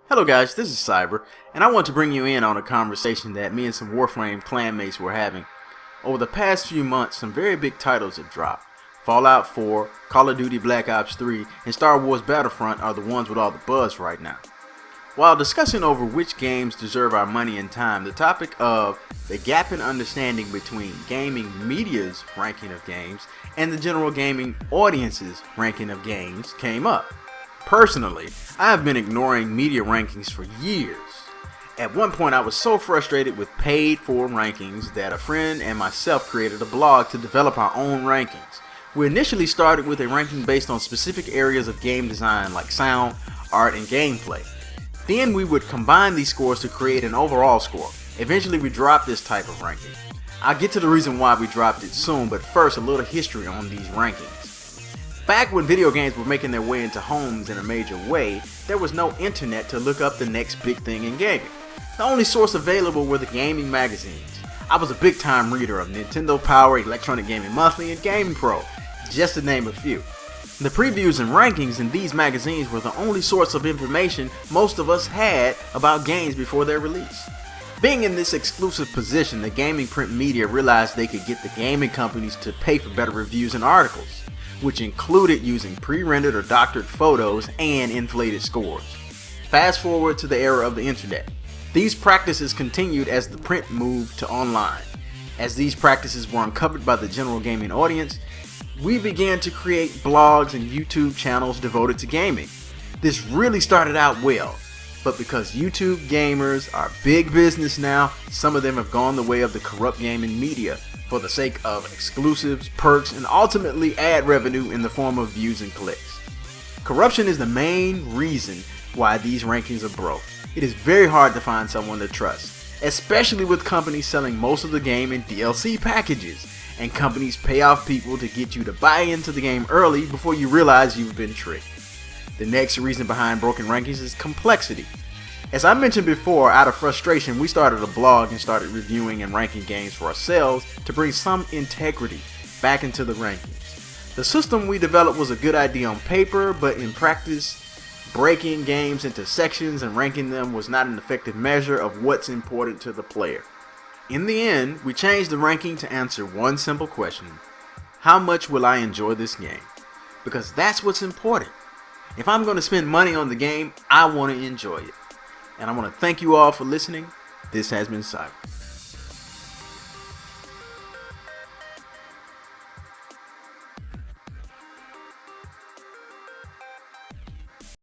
Hello guys, this is Cyber, and I want to bring you in on a conversation that me and some Warframe clanmates were having. Over the past few months, some very big titles have dropped. Fallout 4, Call of Duty Black Ops 3, and Star Wars Battlefront are the ones with all the buzz right now. While discussing over which games deserve our money and time, the topic of the gap in understanding between gaming media's ranking of games and the general gaming audience's ranking of games came up. Personally, I have been ignoring media rankings for years. At one point, I was so frustrated with paid-for rankings that a friend and myself created a blog to develop our own rankings. We initially started with a ranking based on specific areas of game design like sound, art, and gameplay. Then we would combine these scores to create an overall score. Eventually, we dropped this type of ranking. I'll get to the reason why we dropped it soon, but first, a little history on these rankings. Back when video games were making their way into homes in a major way, there was no internet to look up the next big thing in gaming. The only source available were the gaming magazines. I was a big time reader of Nintendo Power, Electronic Gaming Monthly, and Gaming Pro, just to name a few. The previews and rankings in these magazines were the only source of information most of us had about games before their release. Being in this exclusive position, the gaming print media realized they could get the gaming companies to pay for better reviews and articles, which included using pre-rendered or doctored photos and inflated scores. Fast forward to the era of the internet. These practices continued as the print moved to online. As these practices were uncovered by the general gaming audience, we began to create blogs and YouTube channels devoted to gaming. This really started out well, but because YouTube gamers are big business now, some of them have gone the way of the corrupt gaming media for the sake of exclusives, perks, and ultimately ad revenue in the form of views and clicks. Corruption is the main reason why these rankings are broke. It is very hard to find someone to trust, especially with companies selling most of the game in DLC packages, and companies pay off people to get you to buy into the game early before you realize you've been tricked. The next reason behind broken rankings is complexity. As I mentioned before, out of frustration, we started a blog and started reviewing and ranking games for ourselves to bring some integrity back into the rankings. The system we developed was a good idea on paper, but in practice, breaking games into sections and ranking them was not an effective measure of what's important to the player. In the end, we changed the ranking to answer one simple question: how much will I enjoy this game? Because that's what's important. If I'm going to spend money on the game, I want to enjoy it. And I want to thank you all for listening. This has been Cyber.